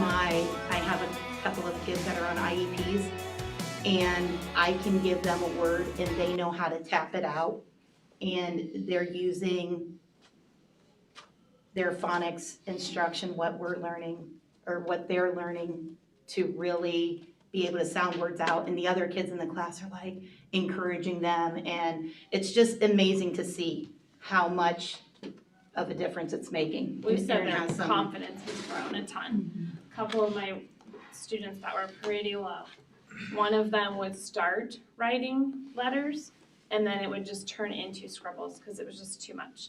I have a couple of kids that are on IEPs, and I can give them a word and they know how to tap it out. And they're using their phonics instruction, what we're learning, or what they're learning, to really be able to sound words out. And the other kids in the class are like encouraging them. And it's just amazing to see how much of a difference it's making. We've said Erin their has some- confidence has grown a ton. A couple of my students that were pretty low, one of them would start writing letters and then it would just turn into scribbles because it was just too much.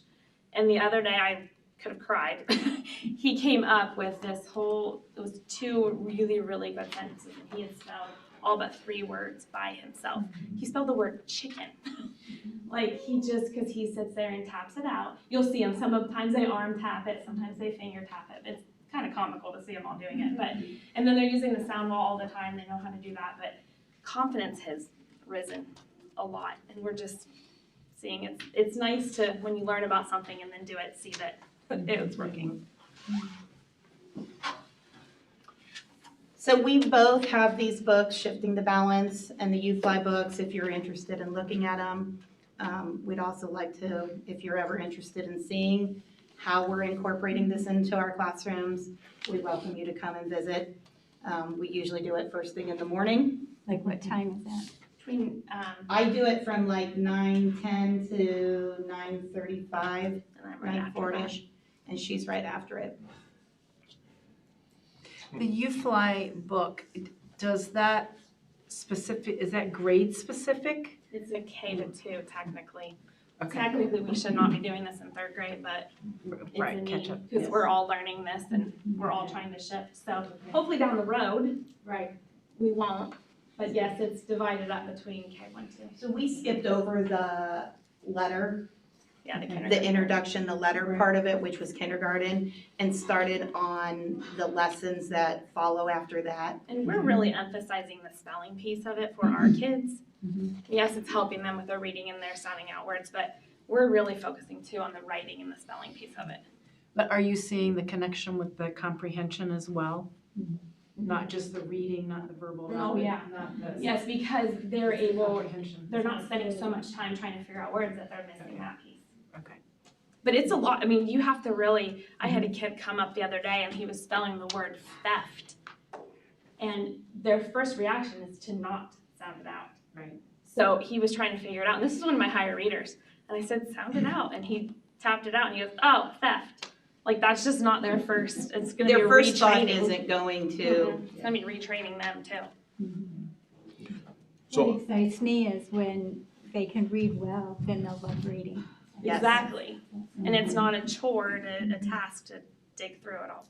And the other day I could have cried. He came up with this whole, it was 2 really, really good sentences, and he had spelled all but 3 words by himself. He spelled the word chicken. Like, he just, because he sits there and taps it out. You'll see him, sometimes they arm tap it, sometimes they finger tap it. It's kind of comical to see them all doing it, but, and then they're using the sound wall all the time, they know how to do that, but confidence has risen a lot, and we're just seeing it's nice to, when you learn about something and then do it, see that it's working. So we both have these books, Shifting the Balance and the U-Fly books, if you're interested in looking at them. We'd also like to, if you're ever interested in seeing how we're incorporating this into our classrooms, we welcome you to come and visit. We usually do it first thing in the morning. Like what time is that? Between, I do it from like 9:10 to 9:35, and I'm right after that. 9:40ish, and she's right after it. The U-Fly book, does that specific, is that grade specific? It's a K to 2 technically. Okay. Technically, we should not be doing this in 3rd grade, but it's a Right, catch need, up. because we're all learning this and we're all trying to shift. So hopefully down the road, Right. we won't. But yes, it's divided up between K1, 2. So we skipped over the letter, Yeah, the the kindergarten. introduction, the letter part of it, which was kindergarten, and started on the lessons that follow after that. And we're really emphasizing the spelling piece of it for our kids. Yes, it's helping them with their reading and their sounding out words, but we're really focusing too on the writing and the spelling piece of it. But are you seeing the connection with the comprehension as well? Not just the reading, not the verbal? Oh, yeah. Not the Yes, because they're able, comprehension. they're not spending so much time trying to figure out words that they're missing that piece. Okay. But it's a lot, I mean, you have to really, I had a kid come up the other day and he was spelling the word theft. And their first reaction is to not sound it out. Right. So he was trying to figure it out. And this is one of my higher readers. And I said, sound it out. And he tapped it out and he goes, oh, theft. Like, that's just not their first, it's gonna be a Their first thought retraining. isn't going to, It's gonna be retraining them too. What So, excites me is when they can read well, then they'll love reading. Yes. Exactly. And it's not a chore, a task to dig through it all.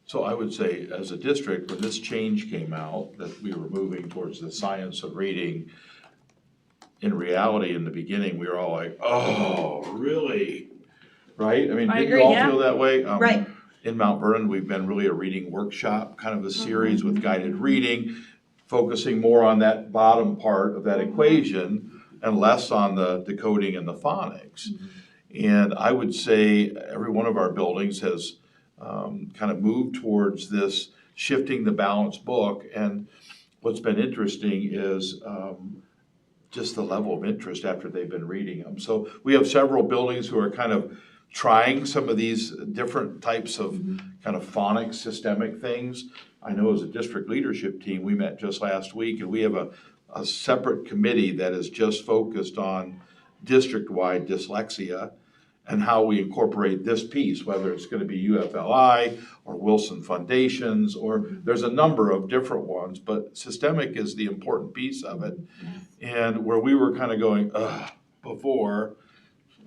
so I would say, as a district, when this change came out, that we were moving towards the science of reading, in reality, in the beginning, we were all like, oh, really? Right? I mean, I did you agree, all yeah. feel that way? right, In Mount Vernon, we've been really a reading workshop, kind of a series with guided reading, focusing more on that bottom part of that equation and less on the decoding and the phonics. And I would say every one of our buildings has kind of moved towards this shifting the balance book. And what's been interesting is just the level of interest after they've been reading them. So we have several buildings who are kind of trying some of these different types of kind of phonics, systemic things. I know as a district leadership team, we met just last week, and we have a separate committee that is just focused on district-wide dyslexia and how we incorporate this piece, whether it's going to be UFLI or Wilson Foundations, or there's a number of different ones, but systemic is the important piece of it. And where we were kind of going, ugh, before,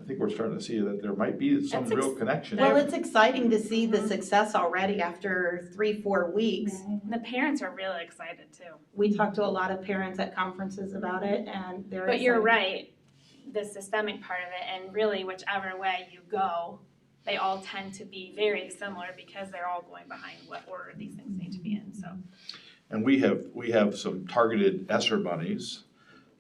I think we're starting to see that there might be some That's real connection. well, it's exciting to see the success already after 3-4 weeks. The parents are really excited too. We talked to a lot of parents at conferences about it, and they're But you're excited. right, the systemic part of it, and really whichever way you go, they all tend to be very similar because they're all going behind what order these things need to be in, so. And we have some targeted ESSER monies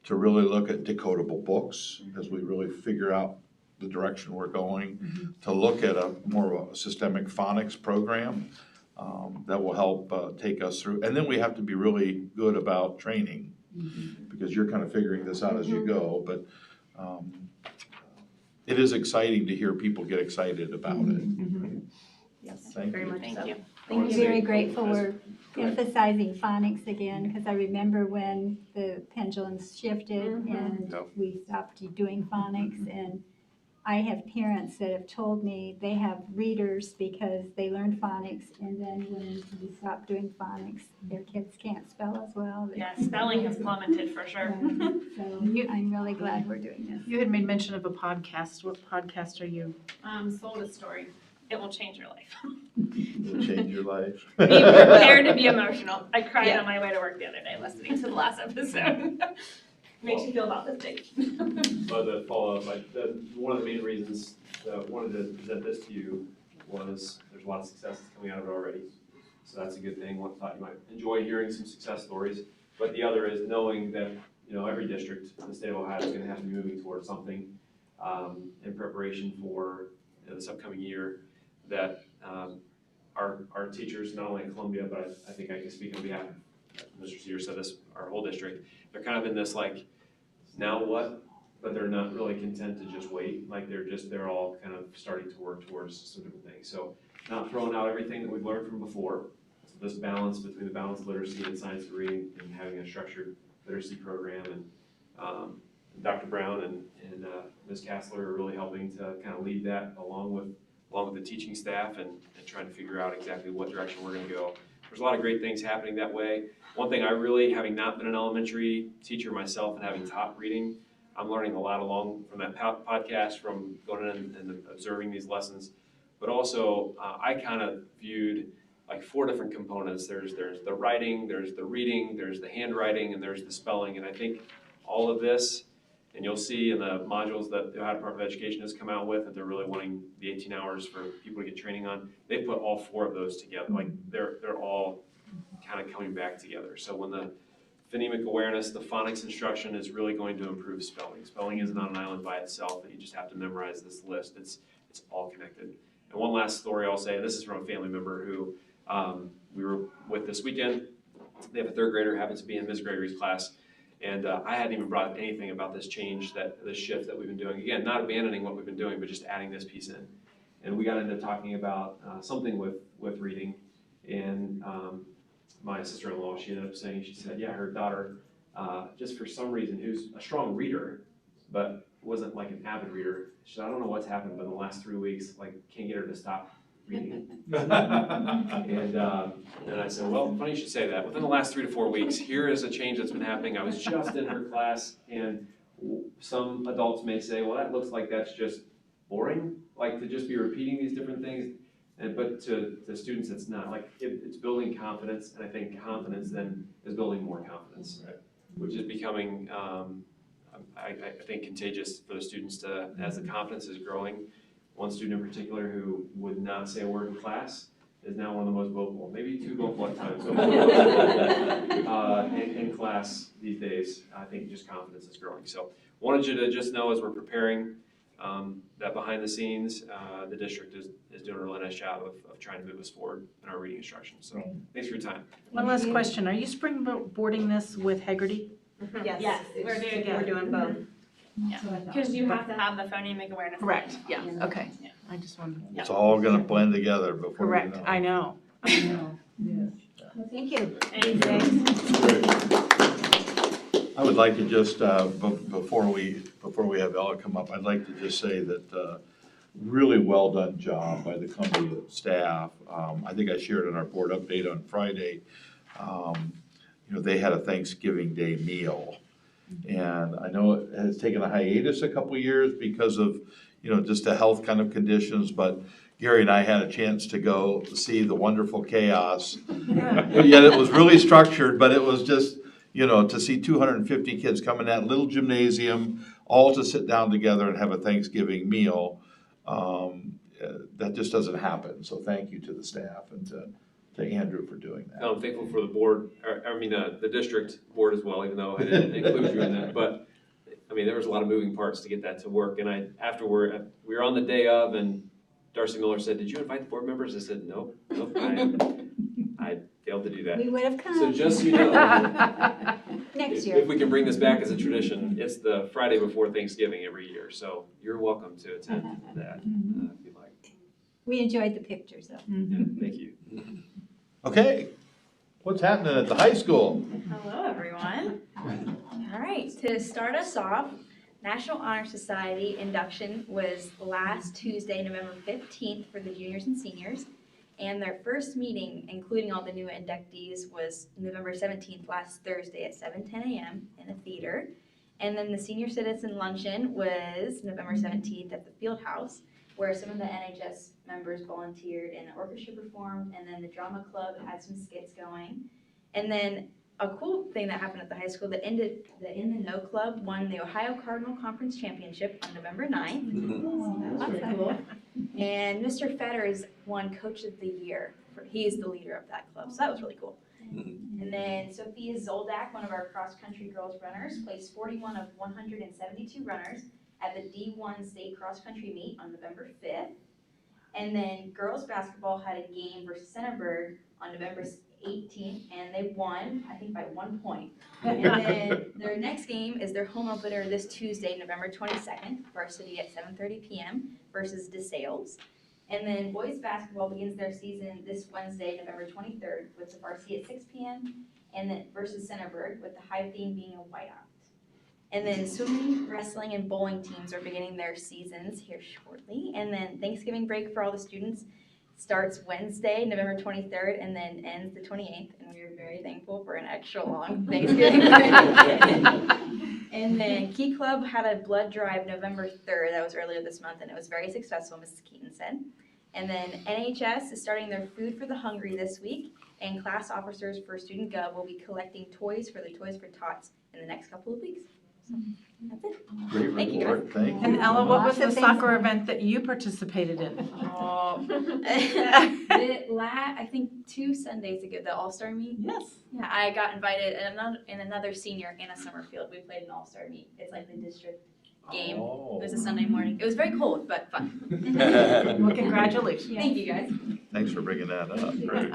to really look at decodable books as we really figure out the direction we're going, to look at a more of a systemic phonics program that will help take us through. And then we have to be really good about training, because you're kind of figuring this out as you go, but it is exciting to hear people get excited about it. Yes, Thank very you. much Thank so. you. I'm Thank you. very grateful we're Go ahead. emphasizing phonics again, because I remember when the pendulums shifted and Yep. we stopped doing phonics. And I have parents that have told me they have readers because they learned phonics, and then when we stopped doing phonics, their kids can't spell as well. Yeah, spelling has plummeted for sure. So I'm really glad we're doing this. You had made mention of a podcast. What podcast are you? Sold a story. It will change your life. It'll change your life. Be prepared to be emotional. I cried on my way to work the other day listening to the last episode. Makes you feel about this big. But to follow up, one of the main reasons that I wanted to present this to you was there's a lot of successes coming out of it already. So that's a good thing. One thought you might enjoy hearing some success stories. But the other is knowing that, every district in the state of Ohio is going to have to be moving towards something in preparation for this upcoming year, that our teachers, not only at Columbia, but I think I can speak on behalf of Mr. Sear said this, our whole district, they're kind of in this like, now what? But they're not really content to just wait. Like they're all kind of starting to work towards some different things. So not throwing out everything that we've learned from before. So this balance between the balanced literacy and science and reading and having a structured literacy program, and Dr. Brown and Ms. Kassler are really helping to kind of lead that along with the teaching staff and trying to figure out exactly what direction we're going to go. There's a lot of great things happening that way. One thing I really, having not been an elementary teacher myself and having taught reading, I'm learning a lot along from that podcast, from going in and observing these lessons. But also, I kind of viewed like 4 different components. There's the writing, there's the reading, there's the handwriting, and there's the spelling. And I think all of this, and you'll see in the modules that the Ohio Department of Education has come out with, that they're really wanting the 18 hours for people to get training on. They put all 4 of those together. Like they're all kind of coming back together. So when the phonemic awareness, the phonics instruction is really going to improve spelling. Spelling isn't on an island by itself, that you just have to memorize this list. It's all connected. And one last story I'll say, and this is from a family member who we were with this weekend. They have a 3rd grader, happens to be in Ms. Gregory's class. And I hadn't even brought up anything about this change, this shift that we've been doing. Again, not abandoning what we've been doing, but just adding this piece in. And we got into talking about something with reading. And my sister-in-law, she ended up saying, she said, yeah, her daughter, just for some reason, who's a strong reader, but wasn't like an avid reader. She said, I don't know what's happened, but in the last 3 weeks, like, can't get her to stop reading. And I said, well, funny you should say that. Within the last 3 to 4 weeks, here is a change that's been happening. I was just in her class, and some adults may say, well, that looks like that's just boring, like to just be repeating these different things. But to students, it's not. Like it's building confidence, and I think confidence then is building more confidence, Right. which is becoming, I think, contagious for the students to, as the confidence is growing. One student in particular who would not say a word in class is now one of the most vocal, maybe 2 vocal at times, in class these days. I think just confidence is growing. So wanted you to just know, as we're preparing, that behind the scenes, the district is doing a really nice job of trying to move us forward in our reading instruction. So Great. thanks for your time. One last question. Are you springboarding this with Haggerty? Yes, we're doing both. Because you have to have the phonemic awareness. Correct, yeah, okay. I just wanted, It's all gonna blend together before you correct, know. I know. Well, thank you. I would like to just, before we have Ella come up, I'd like to just say that really well done job by the Columbia staff. I think I shared in our board update on Friday, they had a Thanksgiving Day meal. And I know it has taken a hiatus a couple years because of, just the health kind of conditions, but Gary and I had a chance to go see the wonderful chaos. But yet it was really structured, but it was just, to see 250 kids come in that little gymnasium, all to sit down together and have a Thanksgiving meal. That just doesn't happen. So thank you to the staff and to Andrew for doing that. I'm thankful for the board, the district board as well, even though I didn't include you in that. But I mean, there was a lot of moving parts to get that to work, and afterward, we were on the day of, and Darcy Miller said, "Did you invite the board members?" I said, nope, I failed to do that. We would have come. So just so you know, Next if year. we can bring this back as a tradition, it's the Friday before Thanksgiving every year, so you're welcome to attend that, if you'd like. We enjoyed the pictures though. Yeah, thank you. Okay, what's happening at the high school? Hello, everyone. All right, to start us off, National Honor Society induction was last Tuesday, November 15th for the juniors and seniors. And their first meeting, including all the new inductees, was November 17th, last Thursday at 7:10 a.m. in the theater. And then the senior citizen luncheon was November 17th at the field house, where some of the NHS members volunteered and the orchestra performed, and then the drama club had some skits going. And then a cool thing that happened at the high school, the In the Know Club won the Ohio Cardinal Conference Championship on November 9th. That was pretty cool. And Mr. Fetters won Coach of the Year. He is the leader of that club, so that was really cool. And then Sophia Zoldak, one of our cross-country girls runners, placed 41 of 172 runners at the D1 State Cross Country Meet on November 5th. And then girls basketball had a game versus Centerburg on November 18th, and they won, I think, by 1 point. And then their next game is their home opener this Tuesday, November 22nd, varsity at 7:30 p.m. versus DeSales. And then boys basketball begins their season this Wednesday, November 23rd, with the varsity at 6 p.m. and then versus Centerburg, with the high theme being a whiteout. And then swimming, wrestling, and bowling teams are beginning their seasons here shortly. And then Thanksgiving break for all the students starts Wednesday, November 23rd, and then ends the 28th. And we are very thankful for an extra long Thanksgiving break. And then Key Club had a blood drive November 3rd. That was earlier this month, and it was very successful, Mrs. Keaton said. And then NHS is starting their Food for the Hungry this week, and class officers for Student Gov will be collecting toys for the Toys for Tots in the next couple of weeks. So that's it. Great Thank you, report, thank you. And Ella, what was the Lots of soccer things. event that you participated in? I think 2 Sundays ago, the All-Star Meet. Yes. Yeah, I got invited, and another senior, Anna Summerfield, we played an All-Star Meet. It's like the district game. It was a Sunday morning. It was very cold, but fun. Well, congratulations. Thank you, guys. Thanks for bringing that up. Great.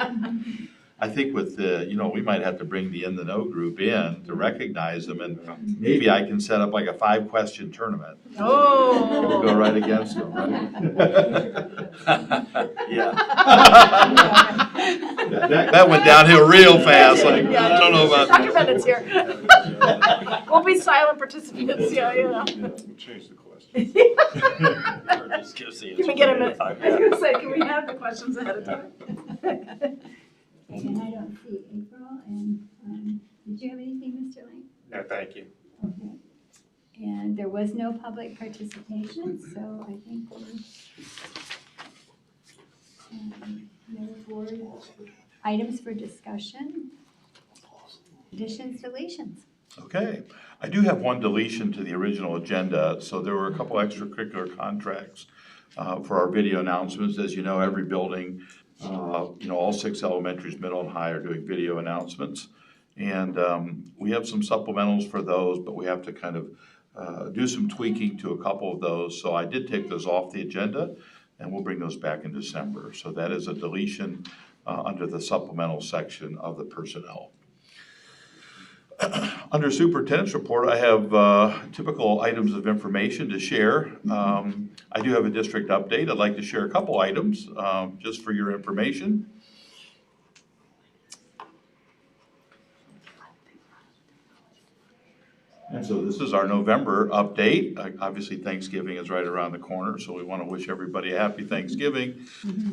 I think with the, we might have to bring the In the Know group in to recognize them, and maybe I can set up like a 5-question tournament. Oh. Go right against them, right? Yeah. That went downhill real fast, like, I don't know about Soccer this. minutes here. We'll be silent participants, yeah. Change the question. Can we get a minute? I was gonna say, can we have the questions ahead of time? And I don't see April, and, did you have anything, Mr. Lane? No, thank you. Okay. And there was no public participation, so I think we're, no board items for discussion. Additions, deletions. Okay, I do have one deletion to the original agenda. So there were a couple extracurricular contracts for our video announcements. As you know, every building, all 6 elementaries, middle and high, are doing video announcements. And we have some supplementals for those, but we have to kind of do some tweaking to a couple of those. So I did take those off the agenda, and we'll bring those back in December. So that is a deletion under the supplemental section of the personnel. Under superintendent's report, I have typical items of information to share. I do have a district update. I'd like to share a couple items just for your information. And so this is our November update. Obviously, Thanksgiving is right around the corner, so we want to wish everybody a happy Thanksgiving.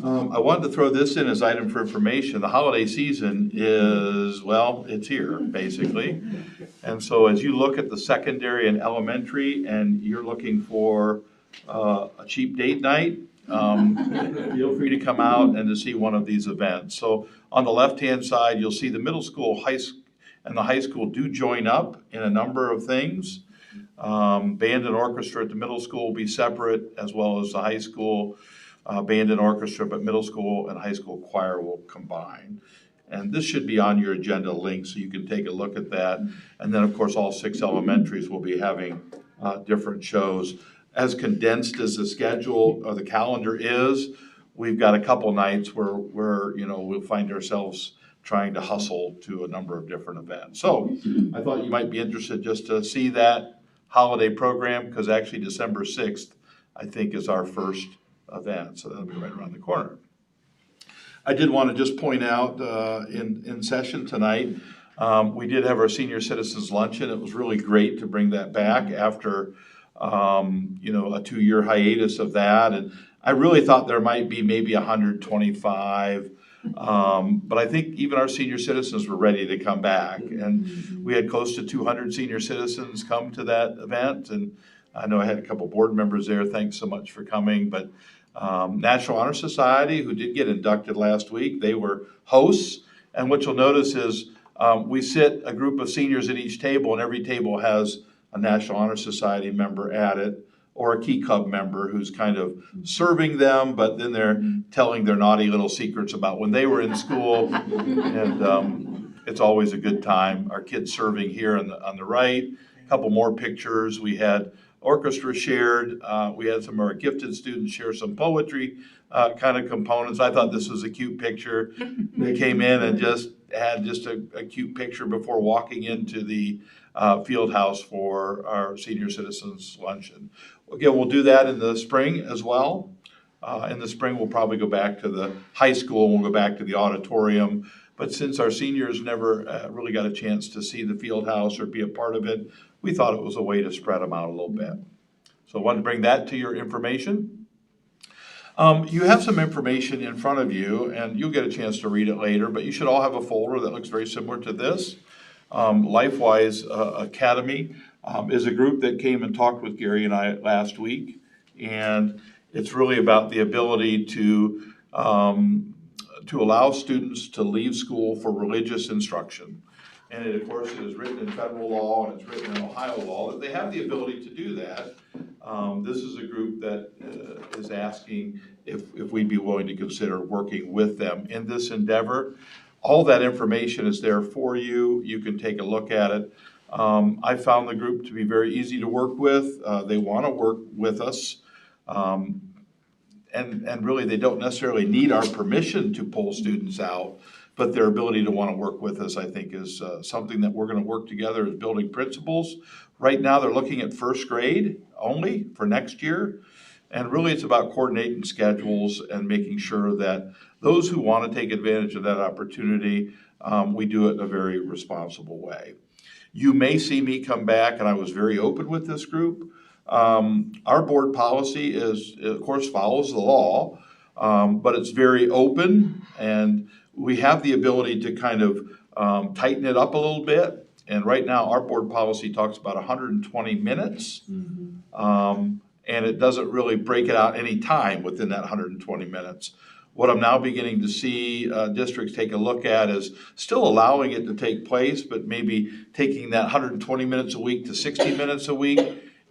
I wanted to throw this in as item for information. The holiday season is, well, it's here, basically. And so as you look at the secondary and elementary, and you're looking for a cheap date night, feel free to come out and to see one of these events. So on the left-hand side, you'll see the middle school, and the high school do join up in a number of things. Band and orchestra at the middle school will be separate, as well as the high school band and orchestra, but middle school and high school choir will combine. And this should be on your agenda link, so you can take a look at that. And then, of course, all 6 elementaries will be having different shows. As condensed as the schedule or the calendar is, we've got a couple nights where we'll find ourselves trying to hustle to a number of different events. So I thought you might be interested just to see that holiday program, because actually December 6th, I think, is our first event, so that'll be right around the corner. I did want to just point out in session tonight, we did have our senior citizens luncheon. It was really great to bring that back after a 2-year hiatus of that. And I really thought there might be maybe 125, but I think even our senior citizens were ready to come back. And we had close to 200 senior citizens come to that event. And I know I had a couple board members there. Thanks so much for coming. But National Honor Society, who did get inducted last week, they were hosts. And what you'll notice is we sit a group of seniors at each table, and every table has a National Honor Society member at it, or a Key Cub member who's kind of serving them, but then they're telling their naughty little secrets about when they were in school. And it's always a good time. Our kids serving here on the right. A couple more pictures. We had orchestra shared. We had some of our gifted students share some poetry kind of components. I thought this was a cute picture. They came in and just had a cute picture before walking into the field house for our senior citizens luncheon. Again, we'll do that in the spring as well. In the spring, we'll probably go back to the high school. We'll go back to the auditorium. But since our seniors never really got a chance to see the field house or be a part of it, we thought it was a way to spread them out a little bit. So I wanted to bring that to your information. You have some information in front of you, and you'll get a chance to read it later, but you should all have a folder that looks very similar to this. LifeWise Academy is a group that came and talked with Gary and I last week, and it's really about the ability to allow students to leave school for religious instruction. And it, of course, it is written in federal law and it's written in Ohio law that they have the ability to do that. This is a group that is asking if we'd be willing to consider working with them in this endeavor. All that information is there for you. You can take a look at it. I found the group to be very easy to work with. They want to work with us. And really, they don't necessarily need our permission to pull students out, but their ability to want to work with us, I think, is something that we're going to work together as building principals. Right now, they're looking at first grade only for next year. And really, it's about coordinating schedules and making sure that those who want to take advantage of that opportunity, we do it in a very responsible way. You may see me come back, and I was very open with this group. Our board policy of course, follows the law, but it's very open, and we have the ability to kind of tighten it up a little bit. And right now, our board policy talks about 120 minutes, and it doesn't really break it out any time within that 120 minutes. What I'm now beginning to see districts take a look at is still allowing it to take place, but maybe taking that 120 minutes a week to 60 minutes a week,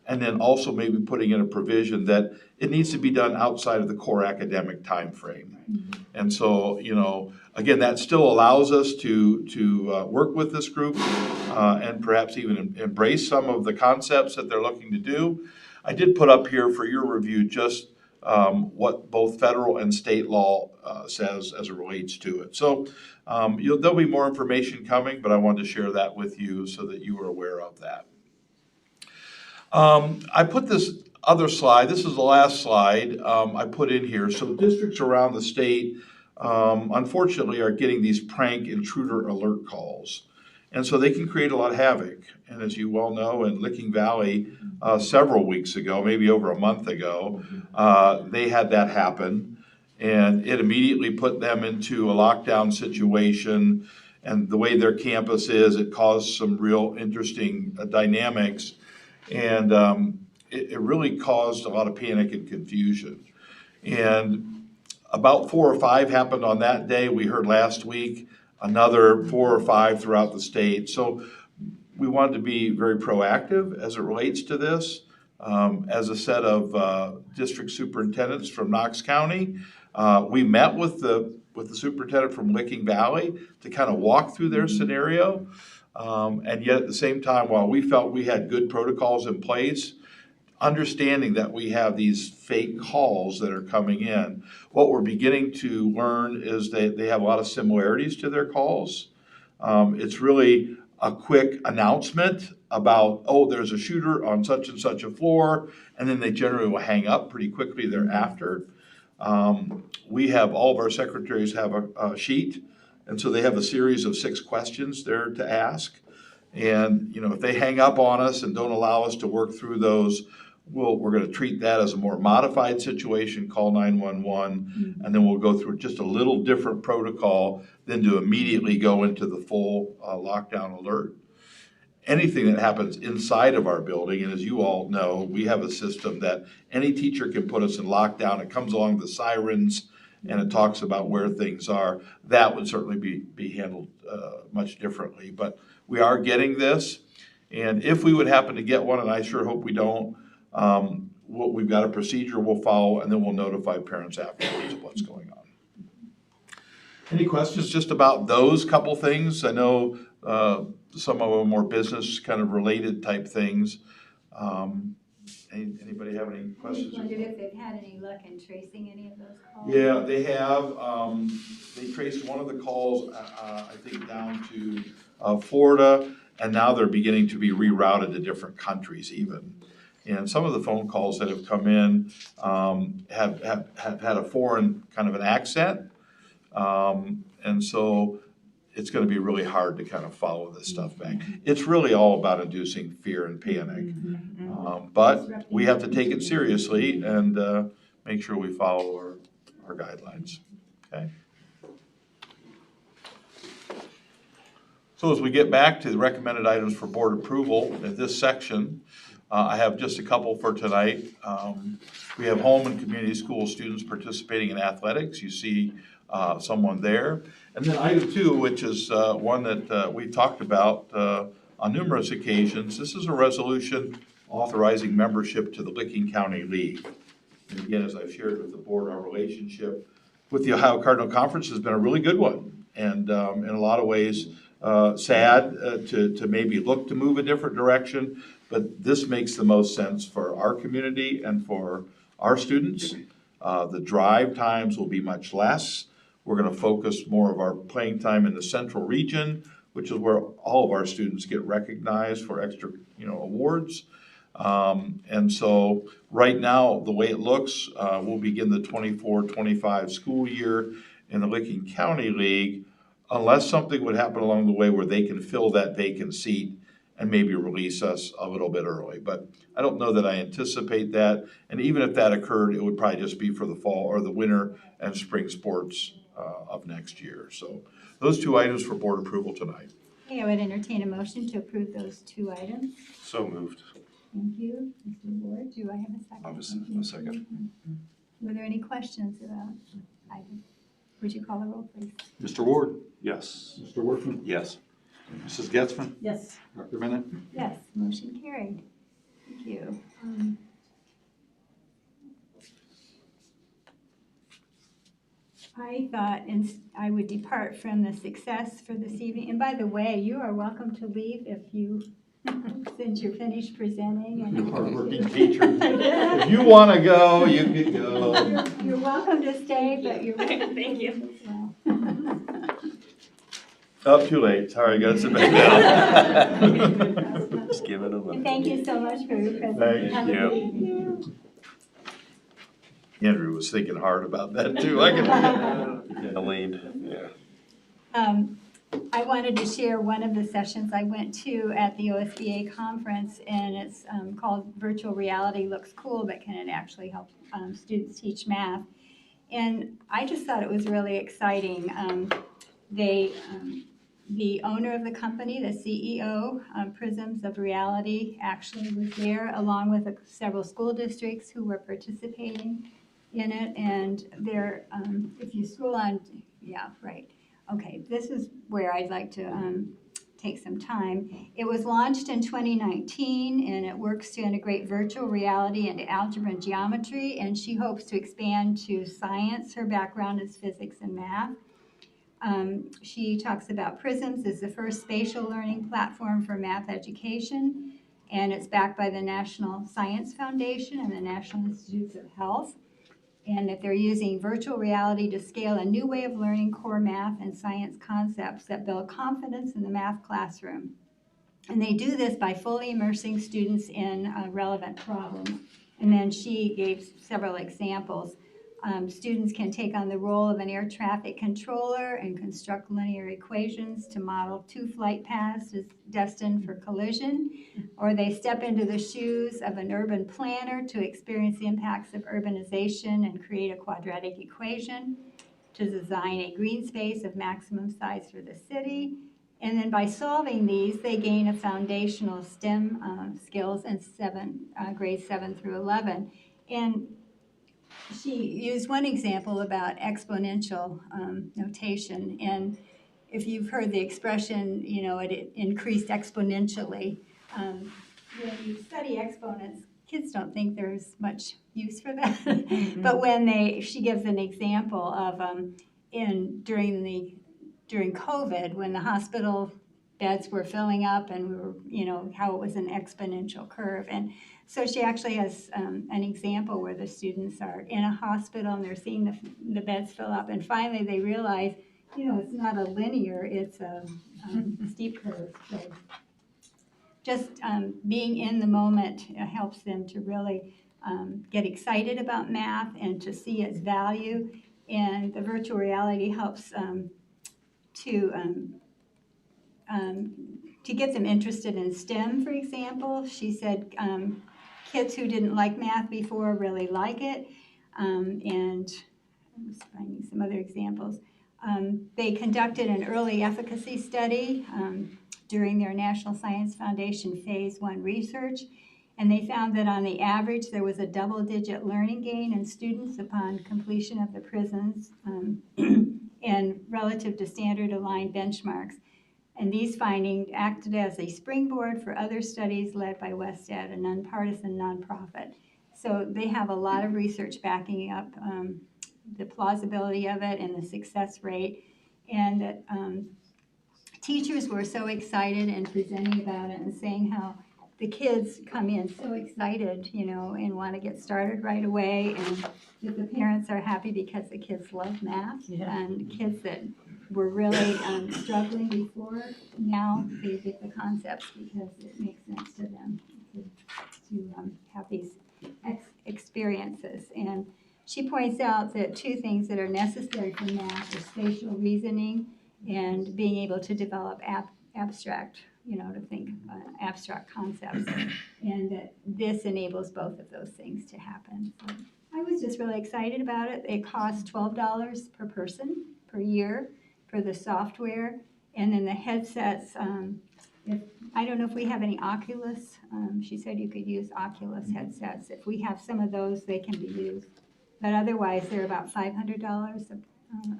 and then also maybe putting in a provision that it needs to be done outside of the core academic time frame. And so, again, that still allows us to work with this group and perhaps even embrace some of the concepts that they're looking to do. I did put up here for your review just what both federal and state law says as it relates to it. So there'll be more information coming, but I wanted to share that with you so that you are aware of that. I put this other slide, this is the last slide I put in here. So districts around the state, unfortunately, are getting these prank intruder alert calls. And so they can create a lot of havoc. And as you well know, in Licking Valley, several weeks ago, maybe over a month ago, they had that happen. And it immediately put them into a lockdown situation. And the way their campus is, it caused some real interesting dynamics. And it really caused a lot of panic and confusion. And about 4 or 5 happened on that day. We heard last week another 4 or 5 throughout the state. So we wanted to be very proactive as it relates to this. As a set of district superintendents from Knox County, we met with the superintendent from Licking Valley to kind of walk through their scenario. And yet at the same time, while we felt we had good protocols in place, understanding that we have these fake calls that are coming in, what we're beginning to learn is that they have a lot of similarities to their calls. It's really a quick announcement about, oh, there's a shooter on such and such a floor, and then they generally will hang up pretty quickly thereafter. We have, all of our secretaries have a sheet, and so they have a series of 6 questions there to ask. And, if they hang up on us and don't allow us to work through those, we're gonna treat that as a more modified situation, call 911, and then we'll go through just a little different protocol than to immediately go into the full lockdown alert. Anything that happens inside of our building, and as you all know, we have a system that any teacher can put us in lockdown. It comes along the sirens and it talks about where things are. That would certainly be handled much differently. But we are getting this, and if we would happen to get one, and I sure hope we don't, we've got a procedure we'll follow, and then we'll notify parents afterwards of what's going on. Any questions just about those couple things? I know some of them are more business kind of related type things. Anybody have any I questions? just wondered if they've had any luck in tracing any of those calls? Yeah, they have. They traced one of the calls, I think, down to Florida, and now they're beginning to be rerouted to different countries even. And some of the phone calls that have come in have had a foreign kind of an accent. And so it's gonna be really hard to kind of follow this stuff back. It's really all about inducing fear and panic. But we have to take it seriously and make sure we follow our guidelines, okay? So as we get back to the recommended items for board approval, in this section, I have just a couple for tonight. We have home and community school students participating in athletics. You see someone there. And then item 2, which is one that we talked about on numerous occasions. This is a resolution authorizing membership to the Licking County League. And again, as I've shared with the board, our relationship with the Ohio Cardinal Conference has been a really good one. And in a lot of ways, sad to maybe look to move a different direction, but this makes the most sense for our community and for our students. The drive times will be much less. We're gonna focus more of our playing time in the central region, which is where all of our students get recognized for extra, awards. And so right now, the way it looks, we'll begin the 24-25 school year in the Licking County League, unless something would happen along the way where they can fill that vacant seat and maybe release us a little bit early. But I don't know that I anticipate that. And even if that occurred, it would probably just be for the fall or the winter and spring sports of next year. So those 2 items for board approval tonight. Okay, I would entertain a motion to approve those 2 items. So moved. Thank you, Mr. Ward. Do I have a second? I'll just- Thank you, a second. Were there any questions about items? Would you call the roll, please? Mr. Ward? Yes. Mr. Workman? Yes. Mrs. Getzmann? Yes. Dr. Bennett? Yes, motion carried. Thank you. I thought I would depart from the success for this evening. And by the way, you are welcome to leave if you, since you're finished presenting. And Hardworking teacher. If you wanna go, you can go. You're welcome to stay, but you're welcome. Thank you. as well. Oh, too late. Sorry, gotta sit back down. Just give it a look. And thank you so much for your Thank presentation. Have a you. good evening. Andrew was thinking hard about that too. I can. The lead, yeah. I wanted to share one of the sessions I went to at the OSBA conference, and it's called Virtual Reality Looks Cool, but can it actually help students teach math? And I just thought it was really exciting. The owner of the company, the CEO, Prisms of Reality, actually was there, along with several school districts who were participating in it. And there, if you scroll on, yeah, right. Okay, this is where I'd like to take some time. It was launched in 2019, and it works to integrate virtual reality into algebra and geometry, and she hopes to expand to science. Her background is physics and math. She talks about Prisms as the first spatial learning platform for math education, And it's backed by the National Science Foundation and the National Institutes of Health. And that they're using virtual reality to scale a new way of learning core math and science concepts that build confidence in the math classroom. And they do this by fully immersing students in relevant problems. And then she gave several examples. Students can take on the role of an air traffic controller and construct linear equations to model two flight paths destined for collision. Or they step into the shoes of an urban planner to experience the impacts of urbanization and create a quadratic equation, to design a green space of maximum size for the city. And then by solving these, they gain a foundational STEM skills in grades 7 through 11. And she used one example about exponential notation. And if you've heard the expression, you know, it increased exponentially. When you study exponents, kids don't think there's much use for that. But she gives an example of during COVID, when the hospital beds were filling up and we were, you know, how it was an exponential curve. And so she actually has an example where the students are in a hospital and they're seeing the beds fill up. And finally they realize, you know, it's not a linear, it's a steep curve. So just being in the moment helps them to really get excited about math and to see its value. And the virtual reality helps to get them interested in STEM, for example. She said kids who didn't like math before really like it. And I was finding some other examples. They conducted an early efficacy study during their National Science Foundation Phase 1 research. And they found that on the average, there was a double-digit learning gain in students upon completion of the prisons and relative to standard-aligned benchmarks. And these findings acted as a springboard for other studies led by WestEd, a nonpartisan nonprofit. So they have a lot of research backing up the plausibility of it and the success rate. And that teachers were so excited and presenting about it and saying how the kids come in so excited, you know, and want to get started right away, and that the parents are happy because the kids love math. And kids that were really struggling before, now they get the concepts because it makes sense to them to have these experiences. And she points out that two things that are necessary for math are spatial reasoning and being able to develop abstract, you know, to think abstract concepts, and that this enables both of those things to happen. So I was just really excited about it. It costs $12 per person per year for the software, and then the headsets. I don't know if we have any Oculus. She said you could use Oculus headsets. If we have some of those, they can be used. But otherwise, they're about $500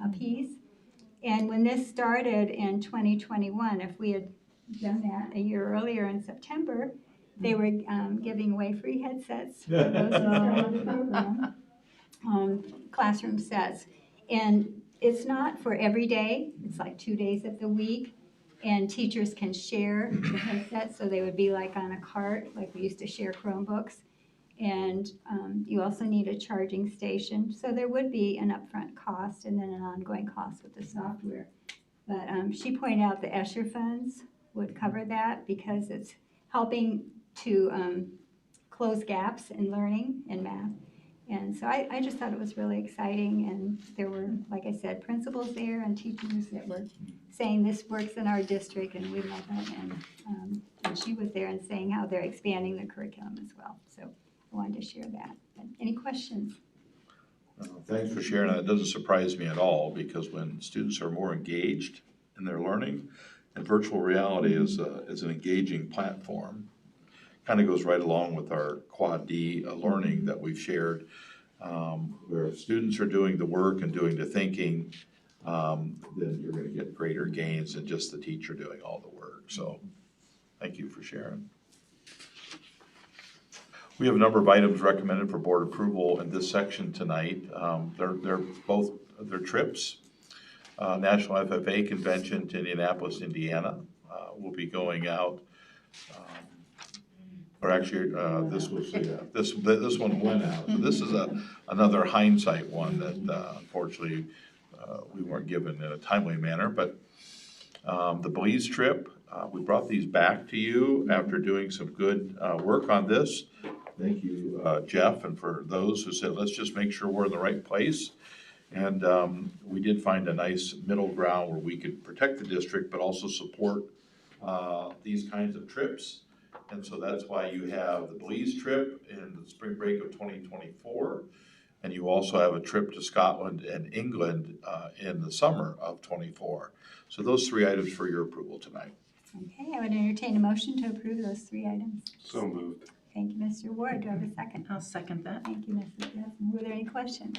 a piece. And when this started in 2021, if we had done that a year earlier in September, they were giving away free headsets for those who started the program, classroom sets. And it's not for every day, it's like 2 days of the week. And teachers can share the headsets, so they would be like on a cart, like we used to share Chromebooks. And you also need a charging station. So there would be an upfront cost and then an ongoing cost with the software. But she pointed out the Escher funds would cover that because it's helping to close gaps in learning in math. And so I just thought it was really exciting. And there were, like I said, principals there and teachers that were saying this works in our district and we love it. And she was there and saying how they're expanding the curriculum as well. So I wanted to share that. But any questions? Thanks for sharing that. It doesn't surprise me at all, because when students are more engaged in their learning, and virtual reality is an engaging platform, kind of goes right along with our Quad D learning that we've shared, where students are doing the work and doing the thinking, then you're going to get greater gains than just the teacher doing all the work. So thank you for sharing. We have a number of items recommended for board approval in this section tonight. They're both trips. National FFA Convention to Indianapolis, Indiana. We'll be going out Or actually, this was, this one went out. So this is another hindsight one that unfortunately we weren't given in a timely manner. But the Belize trip, we brought these back to you after doing some good work on this. Thank you, Jeff, and for those who said, let's just make sure we're in the right place. And we did find a nice middle ground where we could protect the district, but also support these kinds of trips. And so that's why you have the Belize trip in the spring break of 2024. And you also have a trip to Scotland and England in the summer of '24. So those 3 items for your approval tonight. Okay, I would entertain a motion to approve those 3 items. So moved. Thank you, Mr. Ward. Do I have a second? I'll second that. Thank you, Mrs. Getzmann. Were there any questions?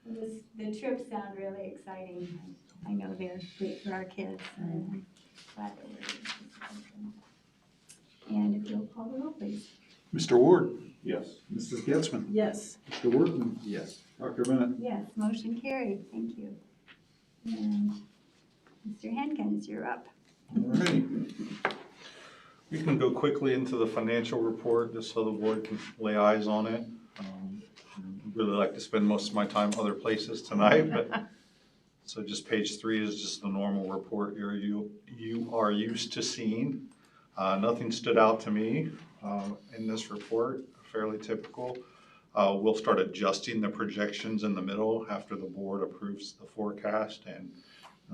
The trips sound really exciting. I know they're great for our kids, and I'm glad that we're. And if you'll call the roll, please. Mr. Ward. Yes. Mrs. Getzmann. Yes. Mr. Workman. Yes. Dr. Bennett. Yes, motion carried. Thank you. And Mr. Hankins, you're up. All right. We can go quickly into the financial report, just so the board can lay eyes on it. I'd really like to spend most of my time other places tonight, but, so just page 3 is just the normal report you are used to seeing. Nothing stood out to me in this report, fairly typical. We'll start adjusting the projections in the middle after the board approves the forecast, and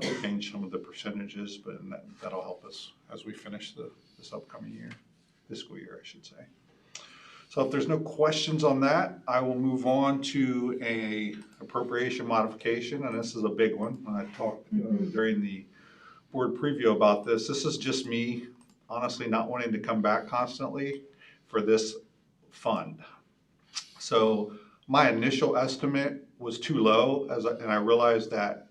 we'll change some of the percentages, but that'll help us as we finish this upcoming year, fiscal year, I should say. So if there's no questions on that, I will move on to a appropriation modification, and this is a big one. When I talked during the board preview about this, this is just me honestly not wanting to come back constantly for this fund. So my initial estimate was too low, and I realized that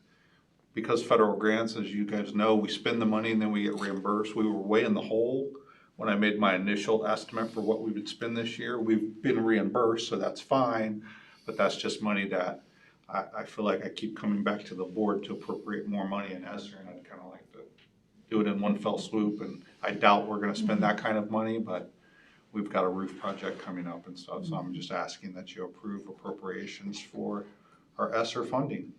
because federal grants, as you guys know, we spend the money and then we get reimbursed. We were way in the hole when I made my initial estimate for what we would spend this year. We've been reimbursed, so that's fine, but that's just money that I feel like I keep coming back to the board to appropriate more money in ESSER, and I'd kind of like to do it in one fell swoop, and I doubt we're gonna spend that kind of money, but we've got a roof project coming up and stuff, so I'm just asking that you approve appropriations for our ESSER funding.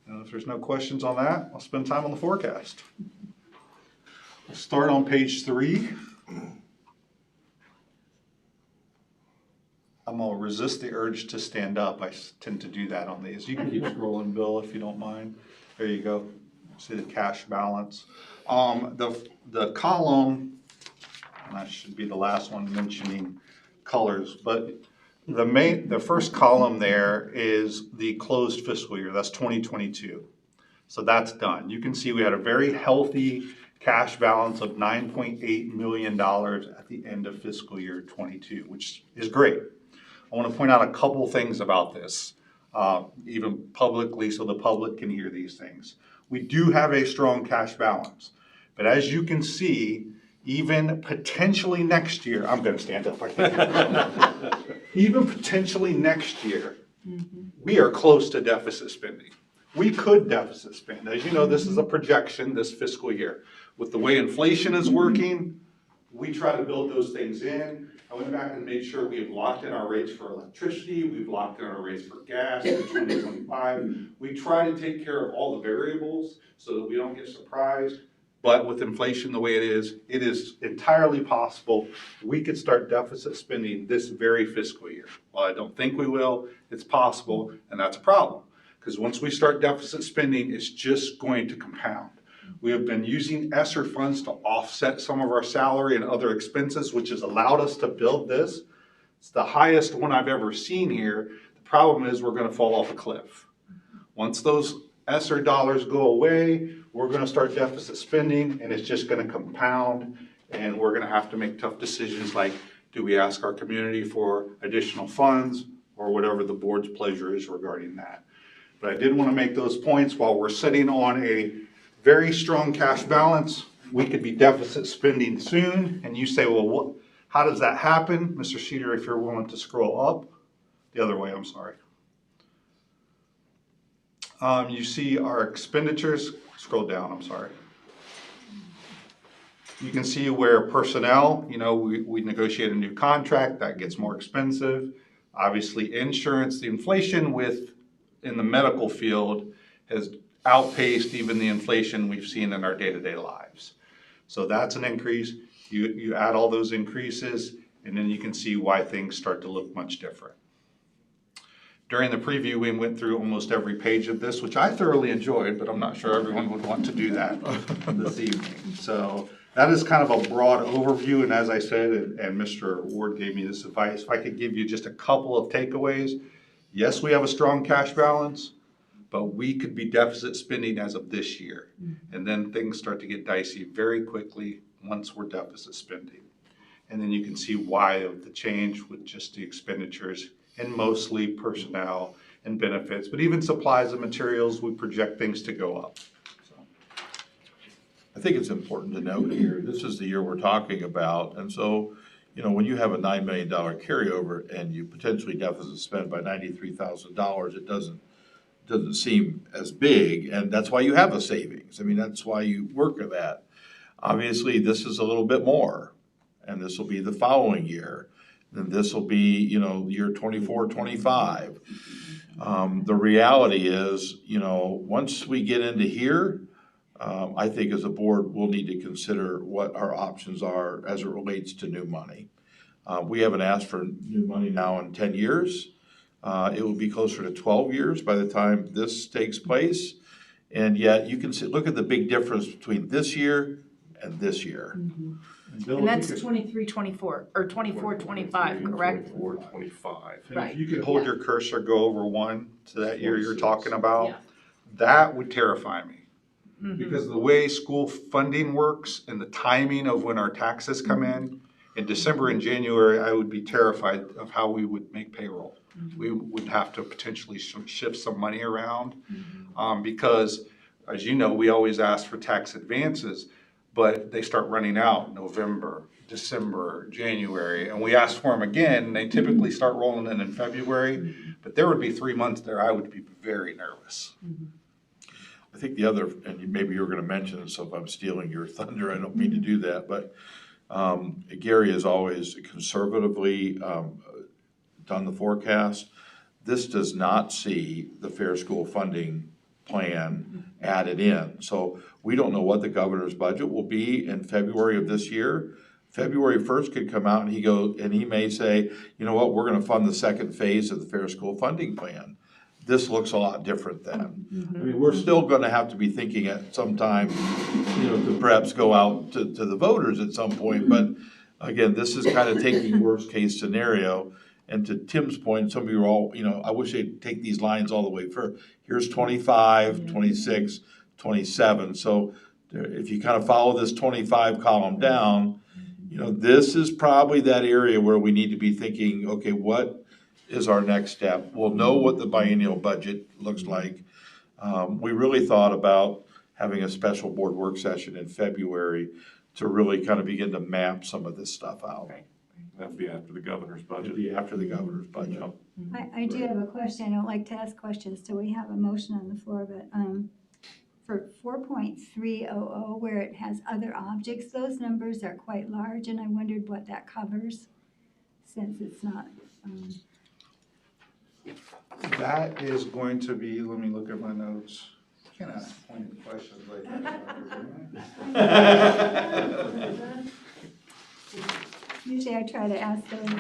And if there's no questions on that, I'll spend time on the forecast. We'll start on page 3. I'm gonna resist the urge to stand up. I tend to do that on these. You can keep scrolling, Bill, if you don't mind. There you go. See the cash balance. The column, and that should be the last one mentioning colors, but the first column there is the closed fiscal year. That's 2022. So that's done. You can see we had a very healthy cash balance of $9.8 million at the end of fiscal year 22, which is great. I want to point out a couple things about this, even publicly, so the public can hear these things. We do have a strong cash balance, but as you can see, even potentially next year, I'm going to stand up. I can't. Even potentially next year, we are close to deficit spending. We could deficit spend. As you know, this is a projection this fiscal year. With the way inflation is working, we try to build those things in. I went back and made sure we've locked in our rates for electricity, we've locked in our rates for gas in 2025. We try to take care of all the variables so that we don't get surprised. But with inflation the way it is entirely possible we could start deficit spending this very fiscal year. While I don't think we will, it's possible, and that's a problem. Because once we start deficit spending, it's just going to compound. We have been using ESSER funds to offset some of our salary and other expenses, which has allowed us to build this. It's the highest one I've ever seen here. The problem is we're going to fall off a cliff. Once those ESSER dollars go away, we're going to start deficit spending, and it's just going to compound, and we're going to have to make tough decisions like, do we ask our community for additional funds, or whatever the board's pleasure is regarding that. But I did want to make those points. While we're sitting on a very strong cash balance, we could be deficit spending soon, and you say, well, how does that happen? Mr. Sheeter, if you're willing to scroll up, the other way, I'm sorry. You see our expenditures, scroll down, I'm sorry. You can see where personnel, we negotiate a new contract, that gets more expensive. Obviously, insurance, the inflation in the medical field has outpaced even the inflation we've seen in our day-to-day lives. So that's an increase. You add all those increases, and then you can see why things start to look much different. During the preview, we went through almost every page of this, which I thoroughly enjoyed, but I'm not sure everyone would want to do that this evening. So that is kind of a broad overview, and as I said, and Mr. Ward gave me this advice, if I could give you just a couple of takeaways. Yes, we have a strong cash balance, but we could be deficit spending as of this year. And then things start to get dicey very quickly once we're deficit spending. And then you can see why of the change with just the expenditures and mostly personnel and benefits, but even supplies and materials, we project things to go up. I think it's important to note here, this is the year we're talking about, and so, when you have a $9 million carryover and you potentially deficit spend by $93,000, it doesn't seem as big, and that's why you have a savings. I mean, that's why you work at that. Obviously, this is a little bit more, and this will be the following year. Then this will be, year 24, 25. The reality is, once we get into here, I think as a board, we'll need to consider what our options are as it relates to new money. We haven't asked for new money now in 10 years. It will be closer to 12 years by the time this takes place. And yet you can look at the big difference between this year and this year. And that's 23, 24, or 24, 25, correct? 24, 25. And Right. if you could hold your cursor, go over one to that year you're talking about, Yeah. that would terrify me. Because the way school funding works and the timing of when our taxes come in December and January, I would be terrified of how we would make payroll. We would have to potentially shift some money around, because, as you know, we always ask for tax advances, but they start running out November, December, January, and we ask for them again, and they typically start rolling in February, but there would be 3 months there I would be very nervous. I think the other, and maybe you were gonna mention it, so if I'm stealing your thunder, I don't mean to do that, but Gary has always conservatively done the forecast. This does not see the fair school funding plan added in. So we don't know what the governor's budget will be in February of this year. February 1st could come out and he may say, you know what, we're gonna fund the second phase of the fair school funding plan. This looks a lot different then. I mean, we're still gonna have to be thinking at some time, to perhaps go out to the voters at some point, but again, this is kind of taking worst case scenario. And to Tim's point, some of you are all, I wish they'd take these lines all the way for, here's 25, 26, 27. So if you kind of follow this 25 column down, this is probably that area where we need to be thinking, okay, what is our next step? We'll know what the biennial budget looks like. We really thought about having a special board work session in February to really kind of begin to map some of this stuff out. Right. That'd be after the governor's It'll budget. be after the governor's budget. I do have a question. I don't like to ask questions, so we have a motion on the floor, but for 4.300, where it has other objects, those numbers are quite large, and I wondered what that covers, since it's not, That is going to be, let me look at my notes. Can't ask pointed questions like that. usually I try to ask those.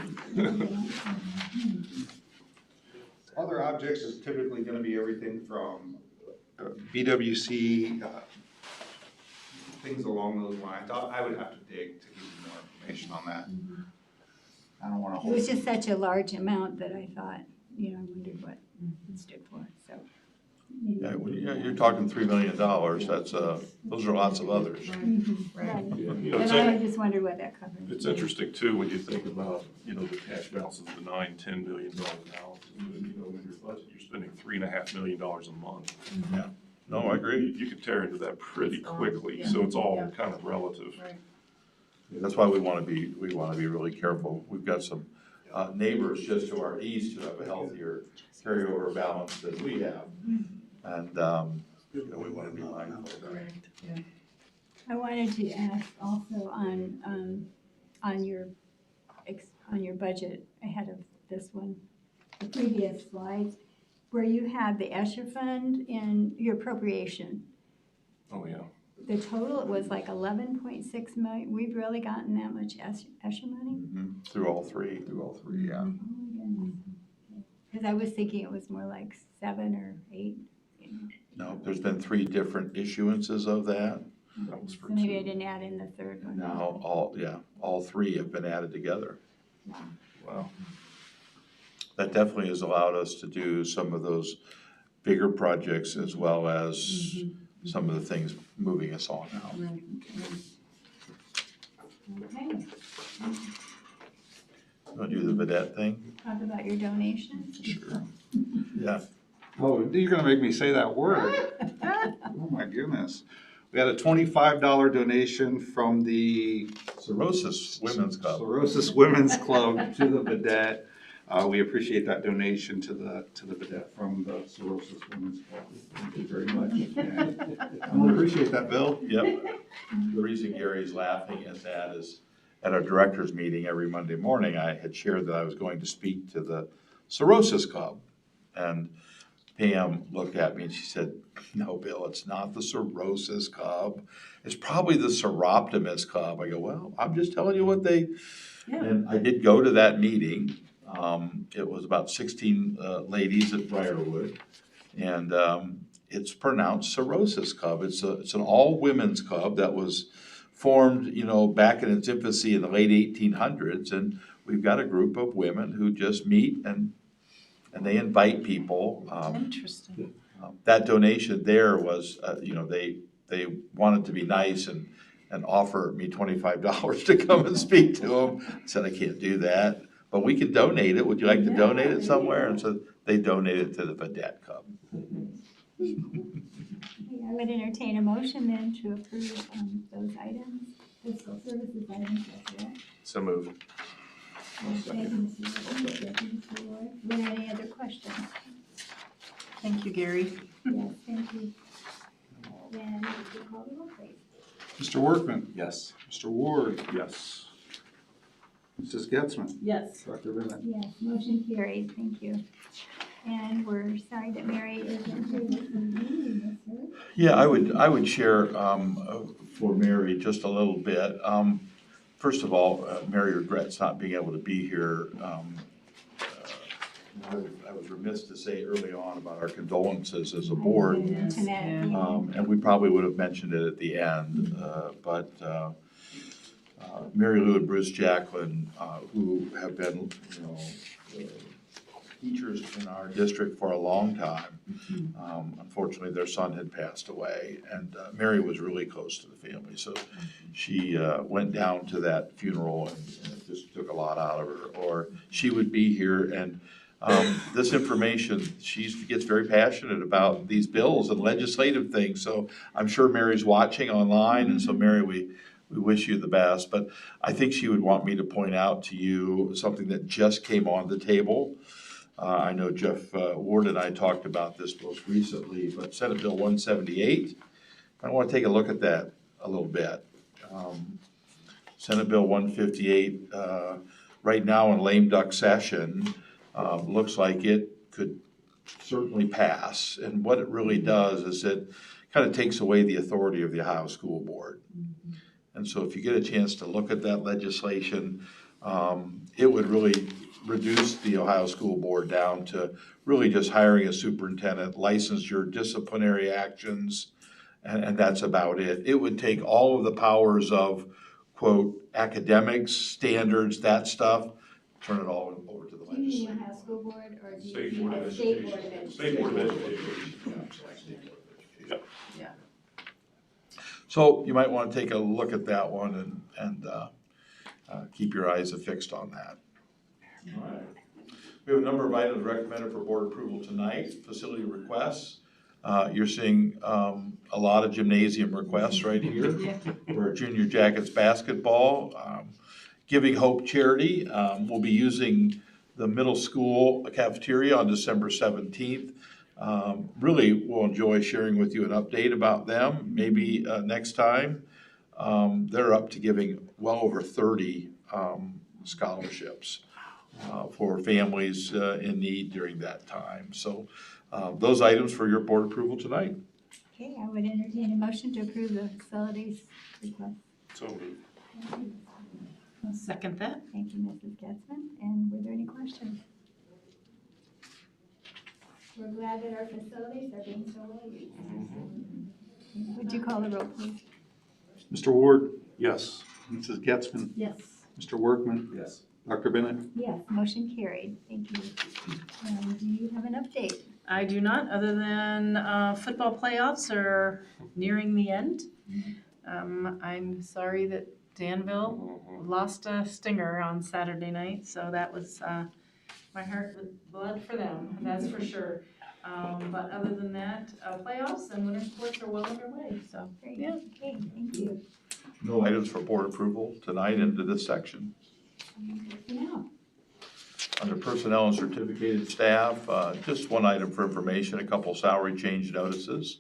Other objects is typically gonna be everything from BWC, things along those lines. I would have to dig to give you more information on that. I don't wanna It hold. was just such a large amount that I thought, I wondered what it stood for, so. Yeah, well, you're talking $3 million, that's, those are lots of others. Right. Yeah, And I just wondered what that covered. It's interesting too, when you think about, the cash balances, the $9-10 million balances, in your budget, you're spending $3.5 million a month. No, I agree. You could tear into that pretty quickly, so it's all kind of relative. That's why we wanna be really careful. We've got some neighbors just to our east who have a healthier carryover balance than we have. And, we wanna be mindful of that. I wanted to ask also on your, on your budget ahead of this one, the previous slides, where you had the ESSER fund and your appropriation. Oh, yeah. The total was like 11.6 million. We've really gotten that much ESSER money? Through all three. Yeah. Oh my goodness. Because I was thinking it was more like 7 or 8. No, there's been 3 different issuances of that. That was for So maybe I two. didn't add in the third one. Now, all 3 have been added together. Wow. That definitely has allowed us to do some of those bigger projects as well as some of the things moving us on now. Okay, Want to do the vedette thing? talk about your donations. Sure. Yeah. Oh, you're gonna make me say that word. Oh, my goodness. We had a $25 donation from the Cirrhosis Women's Club. Cirrhosis Women's Club to the Vedette. We appreciate that donation to the Vedette from the Cirrhosis Women's Club. Thank you very much. And I appreciate that, Bill. Yep. The reason Gary's laughing at that is at our directors meeting every Monday morning, I had shared that I was going to speak to the Cirrhosis Club. And Pam looked at me and she said, "No, Bill, it's not the Cirrhosis Club. It's probably the Seroptimus Club." I go, "Well, I'm just telling you what they," and I did go to that meeting. It was about 16 ladies at Briarwood, and it's pronounced Cirrhosis Club. It's an all-women's club that was formed, back in its infancy in the late 1800s, and we've got a group of women who just meet and they invite people. Interesting. That donation there was, they wanted to be nice and offer me $25 to come and speak to them. I said, I can't do that, but we can donate it. Would you like to donate it somewhere? And so they donated to the Vedette Club. I would entertain a motion then to approve those items, fiscal services items, that's right. So moved. Thank you, Mr. Ward. Thank you, Mr. Ward. Are there any other questions? Thank you, Gary. Yes, thank you. Then, would you call the roll, please? Mr. Workman, Yes. Mr. Ward, Yes. Mrs. Getzmann, Yes. Dr. Bennett. Yes, motion carried, thank you. And we're sorry that Mary isn't here with the meeting this year. Yeah, I would share for Mary just a little bit. First of all, Mary regrets not being able to be here. I was remiss to say early on about our condolences as a board. To that meeting. And we probably would have mentioned it at the end, but Mary Lou and Bruce Jacqueline, who have been, teachers in our district for a long time. Unfortunately, their son had passed away, and Mary was really close to the family, so she went down to that funeral, and it just took a lot out of her. Or she would be here, and this information, she gets very passionate about these bills and legislative things, so I'm sure Mary's watching online, and so Mary, we wish you the best, but I think she would want me to point out to you something that just came on the table. I know Jeff Ward and I talked about this most recently, but Senate Bill 178, I want to take a look at that a little bit. Senate Bill 158, right now in lame duck session, looks like it could certainly pass. And what it really does is it kind of takes away the authority of the Ohio School Board. And so if you get a chance to look at that legislation, it would really reduce the Ohio School Board down to really just hiring a superintendent, licensure, disciplinary actions, and that's about it. It would take all of the powers of, quote, academics, standards, that stuff, turn it all over to the Do you mean legislature. Ohio School Board or do you State mean Board of State Board of Education. Education? State Board of Education. So you might want to take a look at that one and keep your eyes affixed on that. All right. We have a number of items recommended for board approval tonight. Facility requests. You're seeing a lot of gymnasium requests right here for Junior Jackets basketball. Giving Hope Charity will be using the middle school cafeteria on December 17th. Really will enjoy sharing with you an update about them, maybe next time. they're up to giving well over 30 scholarships for families in need during that time. So those items for your board approval tonight. Okay, I would entertain a motion to approve the facilities request. So moved. I'll second that. Thank you, Mrs. Getzmann. And were there any questions? We're glad that our facilities are being so well used. Would you call the roll, please? Mr. Ward, Yes. Mrs. Getzmann, Yes. Mr. Workman, Yes. Dr. Bennett. Yes, motion carried. Thank you. Do you have an update? I do not, other than football playoffs are nearing the end. I'm sorry that Danville lost a stinger on Saturday night, so that was my heart with blood for them, that's for sure. But other than that, playoffs and winter sports are well underway, so. Great. Yeah. Okay, thank you. No items for board approval tonight into this section. Good for now. Under personnel and certificated staff, just one item for information, a couple salary change notices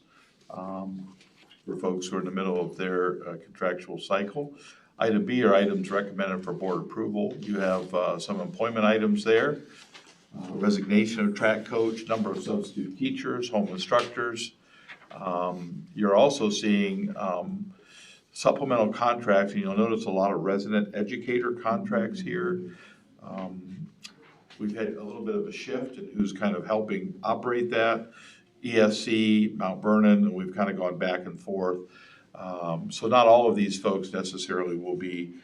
for folks who are in the middle of their contractual cycle. Item B are items recommended for board approval. You have some employment items there. Resignation of track coach, number of substitute teachers, home instructors. You're also seeing supplemental contracts, and you'll notice a lot of resident educator contracts here. We've had a little bit of a shift in who's kind of helping operate that. ESC, Mount Vernon, and we've kind of gone back and forth. So not all of these folks necessarily will be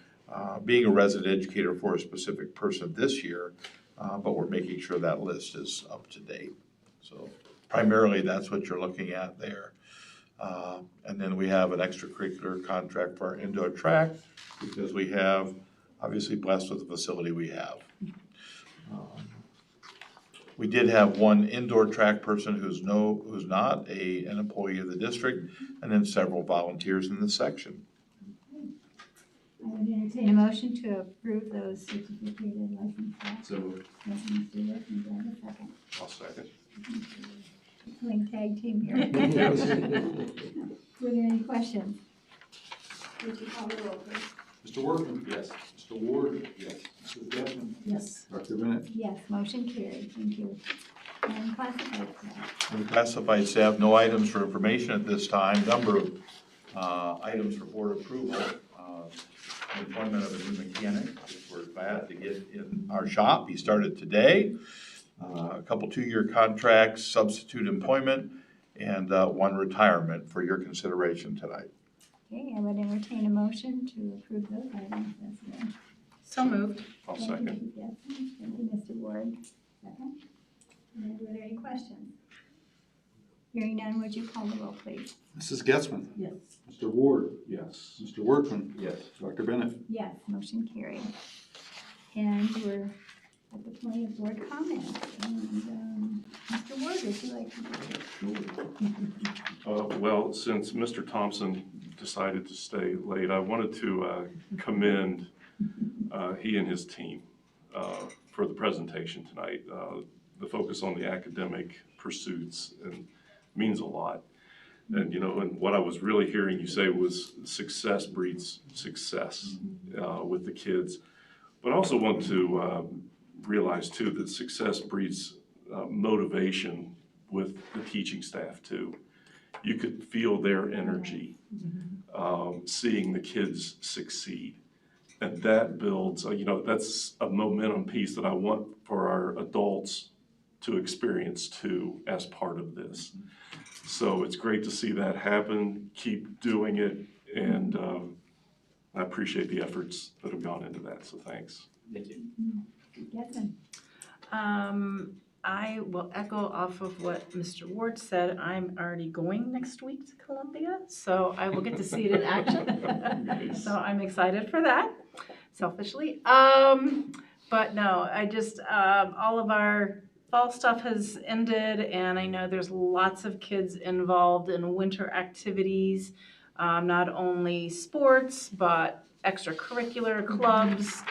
being a resident educator for a specific person this year, but we're making sure that list is up to date. So primarily, that's what you're looking at there. And then we have an extracurricular contract for our indoor track, because we have, obviously blessed with the facility we have. We did have one indoor track person who's not an employee of the district, and then several volunteers in this section. I would entertain a motion to approve those certificated license staff. So moved. Mr. Workman, do I have a second? I'll second. Playing tag team here. Were there any questions? Would you call the roll, please? Mr. Workman, Yes. Mr. Ward. Yes. Mrs. Getzmann, Yes. Dr. Bennett. Yes, motion carried. Thank you. And classified staff. And classified staff, no items for information at this time. Number of items for board approval. Employment of a new mechanic, which we're glad to get in our shop. He started today. A couple 2-year contracts, substitute employment, and one retirement for your consideration tonight. Okay, I would entertain a motion to approve those items as well. So moved. I'll Thank you, second. Mrs. Getzmann. Thank you, Mr. Ward. Second. And were there any questions? Hearing none, would you call the roll, please? Mrs. Getzmann, Yes. Mr. Ward, Yes. Mr. Workman, Yes. Dr. Bennett. Yes, motion carried. And we're at the point of board comments. And Mr. Ward, would you like to? Well, since Mr. Thompson decided to stay late, I wanted to commend he and his team for the presentation tonight. The focus on the academic pursuits and means a lot. And, and what I was really hearing you say was success breeds success with the kids. But I also want to realize too that success breeds motivation with the teaching staff too. You could feel their energy seeing the kids succeed. And that builds, that's a momentum piece that I want for our adults to experience too as part of this. So it's great to see that happen. Keep doing it. And I appreciate the efforts that have gone into that. So thanks. Thank you. Getzmann. I will echo off of what Mr. Ward said. I'm already going next week to Columbia, so I will get to see it in action. So I'm excited for that, selfishly. But no, I just, all of our fall stuff has ended, and I know there's lots of kids involved in winter activities, not only sports, but extracurricular clubs,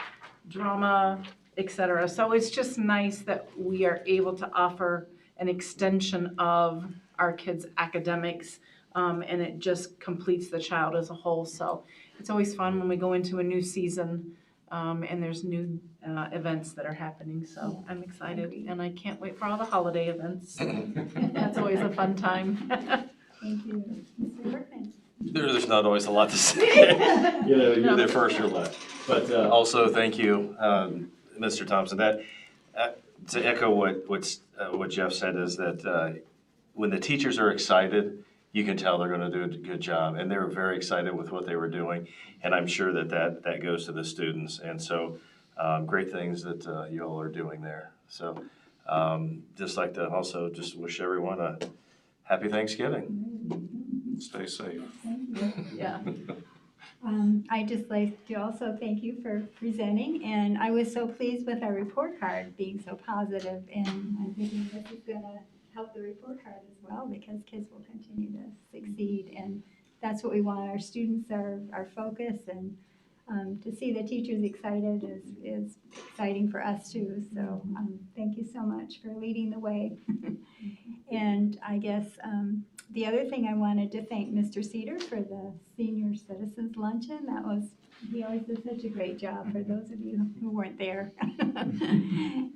drama, etc. So it's just nice that we are able to offer an extension of our kids' academics and it just completes the child as a whole. So it's always fun when we go into a new season, and there's new events that are happening. So I'm excited, and I can't wait for all the holiday events. That's always a fun time. Thank you. Mr. Workman? There's not always a lot to say. You know, you're there first, you're left. But also, thank you, Mr. Thompson. That to echo what Jeff said is that when the teachers are excited, you can tell they're going to do a good job, and they were very excited with what they were doing. And I'm sure that goes to the students. And so, great things that you all are doing there. So, just like to also just wish everyone a happy Thanksgiving. Stay safe. Yeah. I'd just like to also thank you for presenting, and I was so pleased with our report card being so positive, and I'm thinking this is gonna help the report card as well, because kids will continue to succeed, and that's what we want. Our students are our focus, and to see the teachers excited is exciting for us too. So thank you so much for leading the way. And I guess the other thing, I wanted to thank Mr. Cedar for the Senior Citizens Luncheon. He always does such a great job for those of you who weren't there.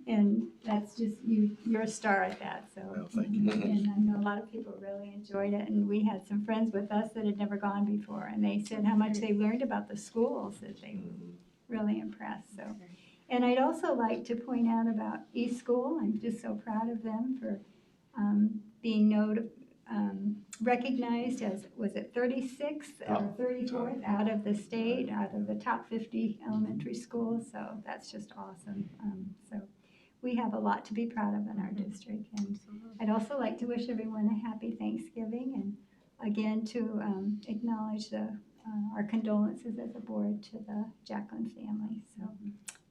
And that's just, you're a star at that, so. Well, thank you. And I know a lot of people really enjoyed it, and we had some friends with us that had never gone before, and they said how much they learned about the schools, that they were really impressed, so. And I'd also like to point out about East School. I'm just so proud of them for being recognized as, was it 36th or 34th out of the state, out of the top 50 elementary schools, so that's just awesome. So we have a lot to be proud of in our district, and I'd also like to wish everyone a happy Thanksgiving, and again to acknowledge our condolences as a board to the Jacqueline family. So,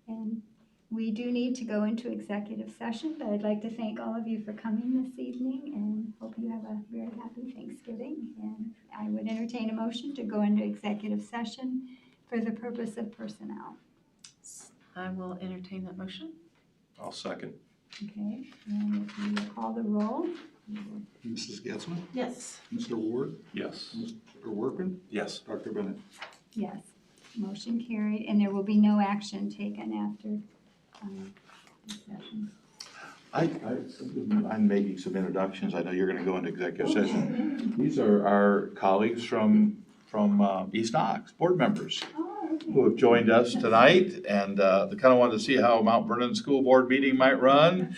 and we do need to go into executive session, but I'd like to thank all of you for coming this evening, and hope you have a very happy Thanksgiving. And I would entertain a motion to go into executive session for the purpose of personnel. I will entertain that motion. I'll second. Okay, and if you call the roll. Mrs. Getzmann, Yes. Mr. Ward, Yes. Mr. Workman, Yes. Dr. Bennett. Yes, motion carried, and there will be no action taken after this session. I'm making some introductions. I know you're gonna go into executive session. These are our colleagues from East Knox, board members, who have joined us tonight, and they kind of wanted to see how Mount Vernon School Board meeting might run.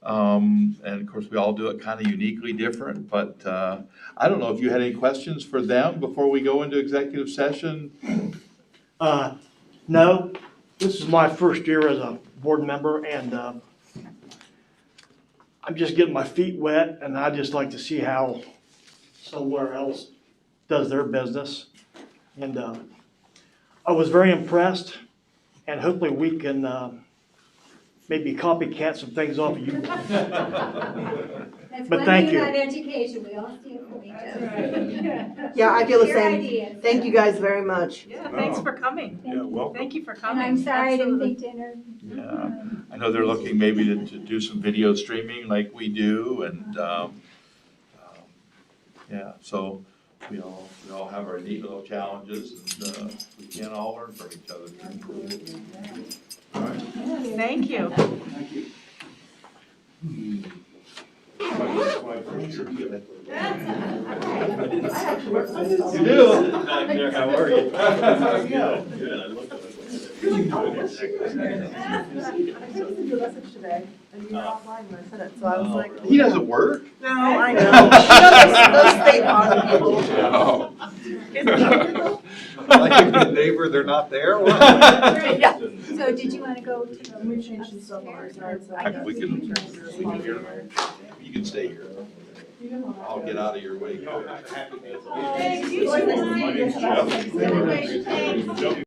And of course, we all do it kind of uniquely different, but I don't know if you had any questions for them before we go into executive session? No, this is my first year as a board member, and I'm just getting my feet wet, and I'd just like to see how somewhere else does their business. And I was very impressed, and hopefully we can maybe copycat some things off of you. That's But one thank thing you. about education, we all steal from each other. Yeah, I feel the Your same. ideas. Thank you guys very much. Yeah, thanks for coming. Thank you. welcome. Thank you for And coming. I'm sorry I didn't Absolutely. think to enter. Yeah, I know they're looking maybe to do some video streaming like we do, and, yeah, so we all have our neat little challenges, and, we can all learn from each other. All right. Thank you. You do? Back there, how are you? Good. Good. I looked at it. He doesn't work? No, I know. Those stay on. Like your neighbor, they're not there? Yeah. So did you want to go to the? We changed it so far, so it's like- We can hear them. You can stay here. I'll get out of your way. Thank you. My name's Jeff.